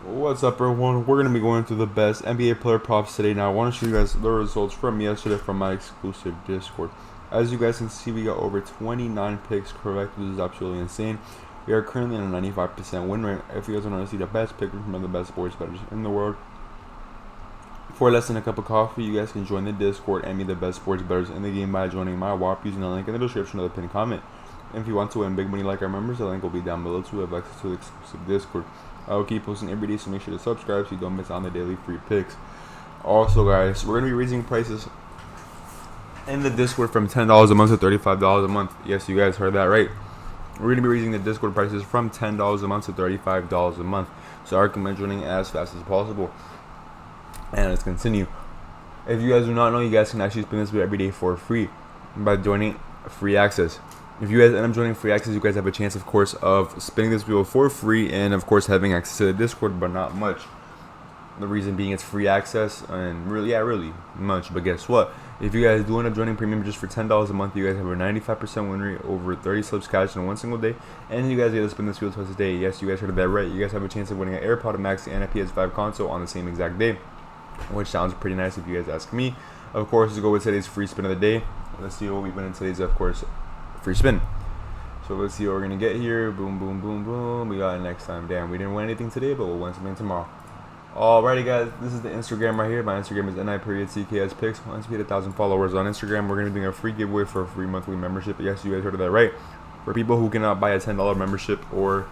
What's up, everyone? We're going to be going through the best NBA player props today. Now, I want to show you guys the results from yesterday from my exclusive Discord. As you guys can see, we got over 29 picks correct, which is absolutely insane. We are currently on a 95% win rate. If you guys want to see the best pickers from the best sports bettors in the world, for less than a cup of coffee, you guys can join the Discord and be the best sports bettors in the game by joining my WAP using the link in the description of the pinned comment. And if you want to win big money like our members, the link will be down below to have access to the exclusive Discord. I will keep posting every day, so make sure to subscribe so you don't miss out on the daily free picks. Also, guys, we're going to be raising prices in the Discord from $10 a month to $35 a month. Yes, you guys heard that right. We're going to be raising the Discord prices from $10 a month to $35 a month. So I recommend joining as fast as possible. And let's continue. If you guys do not know, you guys can actually spin this every day for free by joining free access. If you guys end up joining free access, you guys have a chance, of course, of spinning this wheel for free and, of course, having access to the Discord, but not much. The reason being it's free access and really much. But guess what? If you guys do end up joining premium just for $10 a month, you guys have a 95% win rate, over 30 slips cash in one single day, and you guys get to spin this wheel twice a day. Yes, you guys heard that right. You guys have a chance of winning an AirPod Max and a PS5 console on the same exact day, which sounds pretty nice if you guys ask me. Of course, let's go with today's free spin of the day. Let's see what we win in today's, of course, free spin. So let's see what we're gonna get here. Boom, boom, boom, boom. We got it next time. Damn, we didn't win anything today, but we'll win something tomorrow. Alrighty, guys, this is the Instagram right here. My Instagram is @PRIZEPICKS. Once we hit 1,000 followers on Instagram, we're gonna be doing a free giveaway for a free monthly membership. Yes, you guys heard of that right. For people who cannot buy a $10 membership, or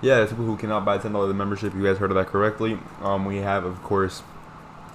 people who cannot buy a $10 membership, you guys heard of that correctly. We have, of course,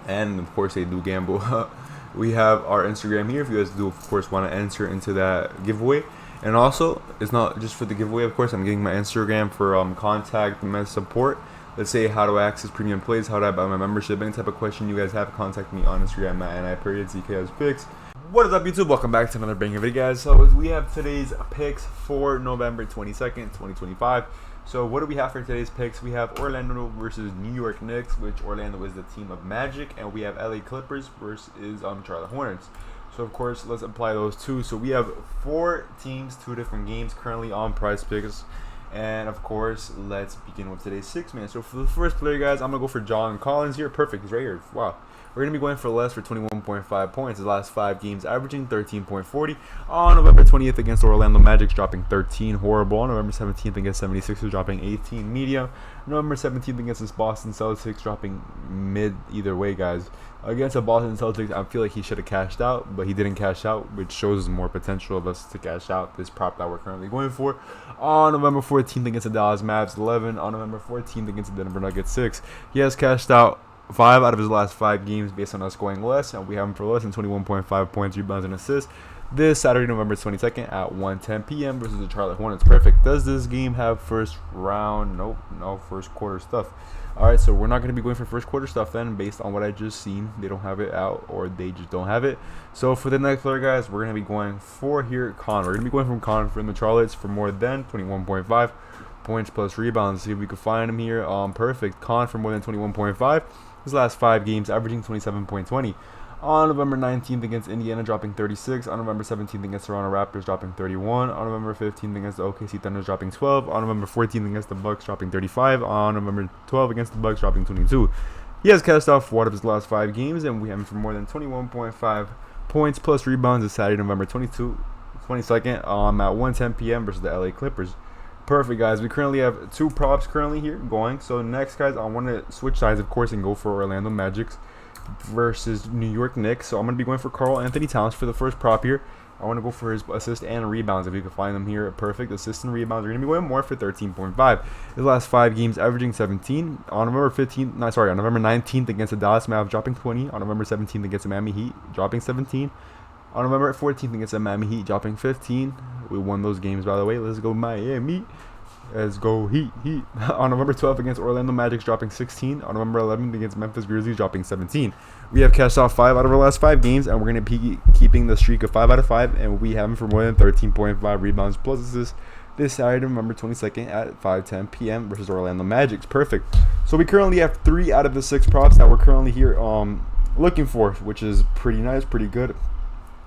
and of course they do gamble. We have our Instagram here if you guys do, of course, want to enter into that giveaway. And also, it's not just for the giveaway, of course. I'm getting my Instagram for contact and support. Let's say how to access premium plays, how to buy my membership, any type of question you guys have, contact me on Instagram @NIPRIZEPICKS. What is up, YouTube? Welcome back to another banger video, guys. So we have today's picks for November 22nd, 2025. So what do we have for today's picks? We have Orlando versus New York Knicks, which Orlando is the team of Magic, and we have LA Clippers versus Charlotte Hornets. So of course, let's apply those two. So we have 4 teams, 2 different games currently on PrizePicks. And of course, let's begin with today's 6-man. So for the first player, guys, I'm gonna go for John Collins here. Perfect, he's right here. Wow. We're going to be going for less for 21.5 points. His last 5 games averaging 13.40. On November 20th against Orlando Magic, dropping 13. Horrible. On November 17th against 76ers, dropping 18. Medium. November 17th against this Boston Celtics, dropping mid either way, guys. Against the Boston Celtics, I feel like he should have cashed out, but he didn't cash out, which shows more potential of us to cash out this prop that we're currently going for. On November 14th against the Dallas Mavs, 11. On November 14th against the Denver Nuggets, 6. He has cashed out 5 out of his last 5 games based on us going less, and we have him for less than 21.5 points, rebounds, and assists this Saturday, November 22nd at 1:10 p.m. versus the Charlotte Hornets. Perfect. Does this game have first round? Nope, no first quarter stuff. Alright, so we're not going to be going for first quarter stuff then, based on what I just seen. They don't have it out, or they just don't have it. So for the next player, guys, we're going to be going for here Con. We're going to be going from Con from the Charlottes for more than 21.5 points plus rebounds. See if we can find him here. Perfect. Con for more than 21.5. His last 5 games averaging 27.20. On November 19th against Indiana, dropping 36. On November 17th against Toronto Raptors, dropping 31. On November 15th against the OKC Thunder, dropping 12. On November 14th against the Bucks, dropping 35. On November 12th against the Bucks, dropping 22. He has cast off 4 of his last 5 games, and we have him for more than 21.5 points plus rebounds this Saturday, November 22nd at 1:10 p.m. versus the LA Clippers. Perfect, guys. We currently have 2 props currently here going. So next, guys, I want to switch sides, of course, and go for Orlando Magic versus New York Knicks. So I'm going to be going for Karl Anthony Towns for the first prop here. I want to go for his assist and rebounds if you can find them here. Perfect. Assist and rebounds. We're going to be going more for 13.5. His last 5 games averaging 17. On November 19th against the Dallas Mavs, dropping 20. On November 17th against the Miami Heat, dropping 17. On November 14th against the Miami Heat, dropping 15. We won those games, by the way. Let's go Miami. Let's go Heat. On November 12th against Orlando Magic, dropping 16. On November 11th against Memphis Grizzlies, dropping 17. We have cashed off 5 out of our last 5 games, and we're going to be keeping the streak of 5 out of 5, and we have him for more than 13.5 rebounds plus assists this Saturday, November 22nd at 5:10 p.m. versus Orlando Magic. Perfect. So we currently have 3 out of the 6 props that we're currently here looking for, which is pretty nice, pretty good.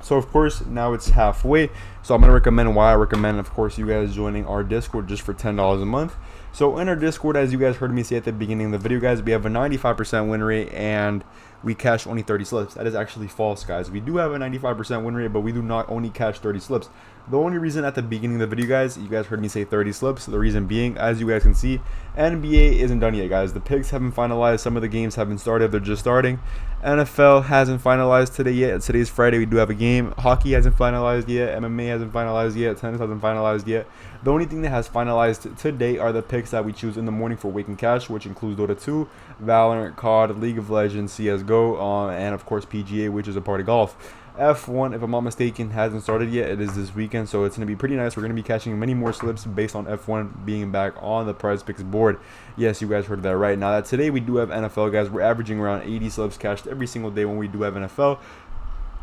So of course now it's halfway, so I'm going to recommend why I recommend, of course, you guys joining our Discord just for $10 a month. So in our Discord, as you guys heard me say at the beginning of the video, guys, we have a 95% win rate and we cash only 30 slips. That is actually false, guys. We do have a 95% win rate, but we do not only cash 30 slips. The only reason at the beginning of the video, guys, you guys heard me say 30 slips. The reason being, as you guys can see, NBA isn't done yet, guys. The picks haven't finalized. Some of the games haven't started. They're just starting. NFL hasn't finalized today yet. Today's Friday. We do have a game. Hockey hasn't finalized yet. MMA hasn't finalized yet. Tennis hasn't finalized yet. The only thing that has finalized today are the picks that we choose in the morning for Wake and Cash, which includes Dota 2, Valorant, COD, League of Legends, CSGO, and of course PGA, which is a part of golf. F1, if I'm not mistaken, hasn't started yet. It is this weekend, so it's going to be pretty nice. We're going to be catching many more slips based on F1 being back on the PrizePicks board. Yes, you guys heard that right. Now that today we do have NFL, guys. We're averaging around 80 slips cashed every single day when we do have NFL.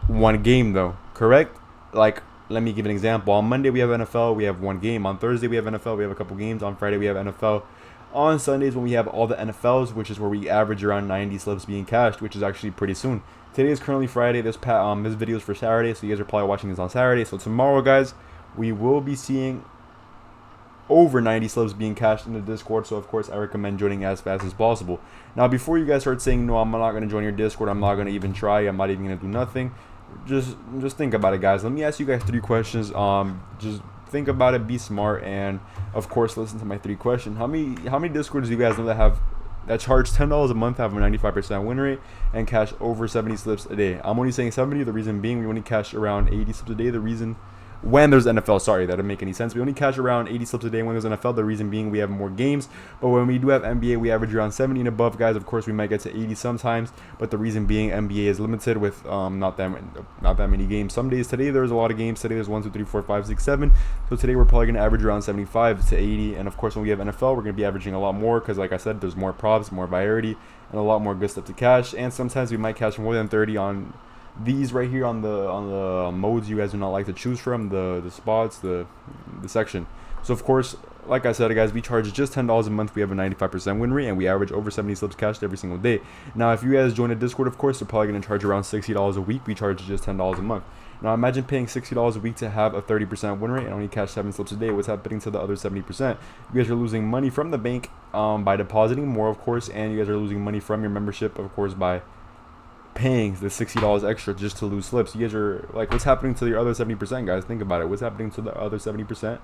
One game though, correct? Like, let me give an example. On Monday we have NFL, we have one game. On Thursday we have NFL, we have a couple games. On Friday we have NFL. On Sundays when we have all the NFLs, which is where we average around 90 slips being cashed, which is actually pretty soon. Today is currently Friday. This video is for Saturday, so you guys are probably watching this on Saturday. So tomorrow, guys, we will be seeing over 90 slips being cashed in the Discord. So of course I recommend joining as fast as possible. Now before you guys start saying, no, I'm not going to join your Discord, I'm not going to even try, I'm not even going to do nothing, just think about it, guys. Let me ask you guys 3 questions. Just think about it, be smart, and of course listen to my 3 questions. How many Discords do you guys know that charge $10 a month, have a 95% win rate, and cash over 70 slips a day? I'm only saying 70. The reason being, we only cash around 80 slips a day. The reason, when there's NFL, sorry, that didn't make any sense. We only cash around 80 slips a day when there's NFL. The reason being, we have more games. But when we do have NBA, we average around 70 and above, guys. Of course, we might get to 80 sometimes. But the reason being, NBA is limited with not that many games. Some days, today there's a lot of games. Today there's 1, 2, 3, 4, 5, 6, 7. So today we're probably gonna average around 75 to 80. And of course, when we have NFL, we're gonna be averaging a lot more because, like I said, there's more props, more variety, and a lot more good stuff to cash. And sometimes we might cash more than 30 on these right here on the modes you guys do not like to choose from, the spots, the section. So of course, like I said, guys, we charge just $10 a month. We have a 95% win rate, and we average over 70 slips cashed every single day. Now if you guys join a Discord, of course, they're probably going to charge around $60 a week. We charge just $10 a month. Now imagine paying $60 a week to have a 30% win rate and only cash 7 slips a day. What's happening to the other 70%? You guys are losing money from the bank by depositing more, of course, and you guys are losing money from your membership, of course, by paying the $60 extra just to lose slips. You guys are like, what's happening to the other 70%, guys? Think about it. What's happening to the other 70%?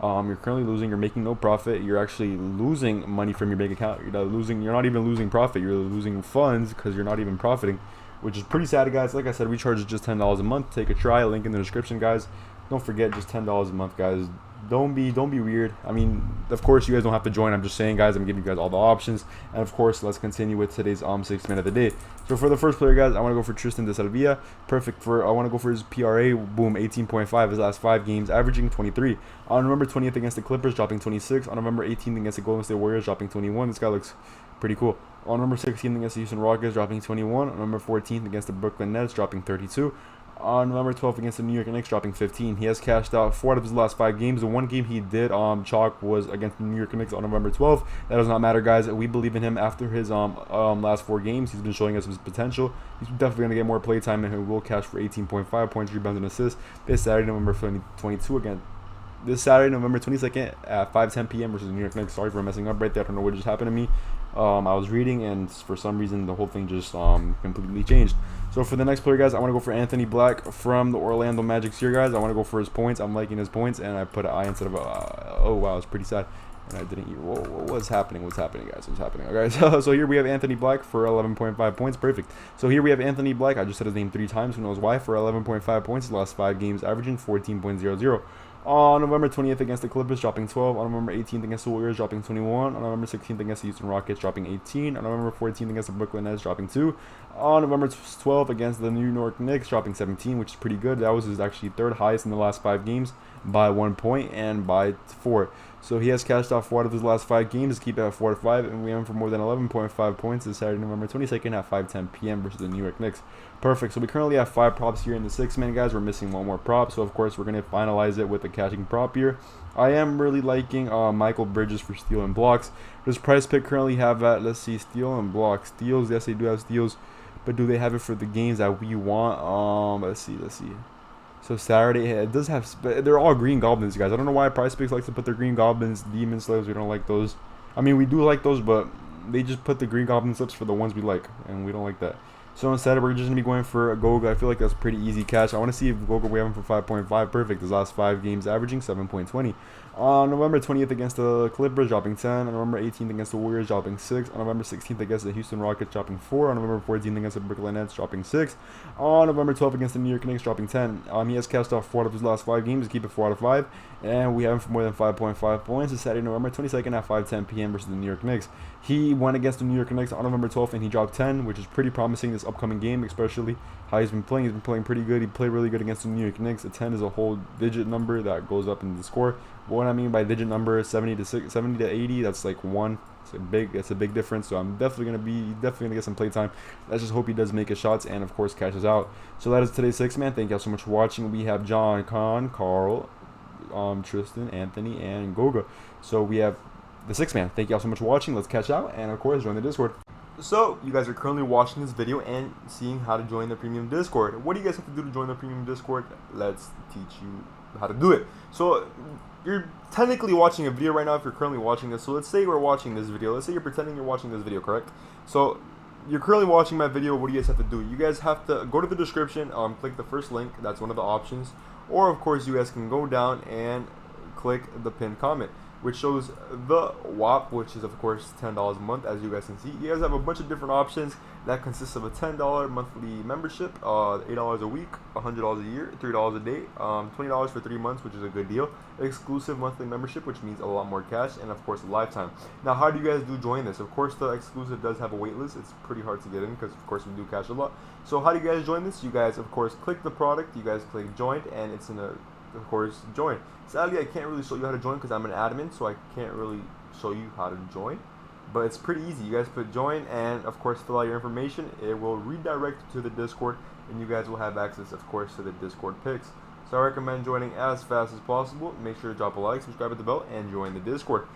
You're currently losing. You're making no profit. You're actually losing money from your bank account. You're not even losing profit. You're losing funds because you're not even profiting, which is pretty sad, guys. Like I said, we charge just $10 a month. Take a try. Link in the description, guys. Don't forget, just $10 a month, guys. Don't be weird. I mean, of course, you guys don't have to join. I'm just saying, guys, I'm giving you guys all the options. And of course, let's continue with today's 6th man of the day. So for the first player, guys, I want to go for Tristan de Salvia. Perfect for, I want to go for his PRA. Boom, 18.5. His last 5 games, averaging 23. On November 20th against the Clippers, dropping 26. On November 18th against the Golden State Warriors, dropping 21. This guy looks pretty cool. On November 16th against the Houston Rockets, dropping 21. On November 14th against the Brooklyn Nets, dropping 32. On November 12th against the New York Knicks, dropping 15. He has cashed out 4 out of his last 5 games. The one game he did chalk was against the New York Knicks on November 12th. That does not matter, guys. We believe in him after his last 4 games. He's been showing us his potential. He's definitely going to get more play time, and he will cash for 18.5 points, rebounds, and assists this Saturday, November 22 again. This Saturday, November 22nd at 5:10 p.m. versus the New York Knicks. Sorry for messing up right there. I don't know what just happened to me. I was reading, and for some reason, the whole thing just completely changed. So for the next player, guys, I want to go for Anthony Black from the Orlando Magic here, guys. I want to go for his points. I'm liking his points, and I put an I instead of a oh, wow, it's pretty sad. And I didn't whoa, what's happening? What's happening, guys? What's happening? Okay, so here we have Anthony Black for 11.5 points. Perfect. So here we have Anthony Black. I just said his name 3 times. Who knows why? For 11.5 points, the last 5 games, averaging 14.00. On November 20th against the Clippers, dropping 12. On November 18th against the Warriors, dropping 21. On November 16th against the Houston Rockets, dropping 18. On November 14th against the Brooklyn Nets, dropping 2. On November 12th against the New York Knicks, dropping 17, which is pretty good. That was his actually 3rd highest in the last 5 games by 1 point and by 4. So he has cashed out 4 out of his last 5 games to keep it at 4-5, and we have him for more than 11.5 points this Saturday, November 22nd at 5:10 p.m. versus the New York Knicks. Perfect. So we currently have 5 props here in the 6-man, guys. We're missing 1 more prop, so of course we're going to finalize it with a cashing prop here. I am really liking Michael Bridges for steal and blocks. Does Prize Pick currently have that? Let's see, steal and blocks. Steals, yes, they do have steals, but do they have it for the games that we want? Let's see. So Saturday, it does have, but they're all green goblins, guys. I don't know why PrizePicks likes to put their green goblins, demon slaves. We don't like those. I mean, we do like those, but they just put the green goblin slips for the ones we like, and we don't like that. So instead, we're just gonna be going for a Goga. I feel like that's pretty easy cash. I want to see if Goga we have him for 5.5. Perfect. His last 5 games averaging 7.20. On November 20th against the Clippers, dropping 10. On November 18th against the Warriors, dropping 6. On November 16th against the Houston Rockets, dropping 4. On November 14th against the Brooklyn Nets, dropping 6. On November 12th against the New York Knicks, dropping 10. He has cashed off 4 out of his last 5 games. Keep it 4 out of 5. And we have him for more than 5.5 points. It's Saturday, November 22nd at 5:10 p.m. versus the New York Knicks. He went against the New York Knicks on November 12th, and he dropped 10, which is pretty promising this upcoming game, especially how he's been playing. He's been playing pretty good. He played really good against the New York Knicks. A 10 is a whole digit number that goes up in the score. But what I mean by digit number, 70 to 80, that's like 1. It's a big difference. So I'm definitely gonna get some play time. Let's just hope he does make his shots and of course cashes out. So that is today's 6-man. Thank you all so much for watching. We have John, Con, Carl, Tristan, Anthony, and Goga. So we have the 6-man. Thank you all so much for watching. Let's catch out and of course join the Discord. So you guys are currently watching this video and seeing how to join the premium Discord. What do you guys have to do to join the premium Discord? Let's teach you how to do it. So you're technically watching a video right now if you're currently watching this. So let's say we're watching this video. Let's say you're pretending you're watching this video, correct? So you're currently watching my video. What do you guys have to do? You guys have to go to the description, click the first link. That's one of the options. Or of course you guys can go down and click the pinned comment, which shows the WAP, which is of course $10 a month. As you guys can see, you guys have a bunch of different options that consists of a $10 monthly membership, $8 a week, $100 a year, $3 a day, $20 for 3 months, which is a good deal, exclusive monthly membership, which means a lot more cash, and of course a lifetime. Now, how do you guys do join this? Of course, the exclusive does have a wait list. It's pretty hard to get in because of course we do cash a lot. So how do you guys join this? You guys of course click the product, you guys click join, and it's in a of course join. Sadly, I can't really show you how to join because I'm an admin, so I can't really show you how to join, but it's pretty easy. You guys put join and of course fill out your information. It will redirect you to the Discord and you guys will have access of course to the Discord picks. So I recommend joining as fast as possible. Make sure to drop a like, subscribe at the bell, and join the Discord.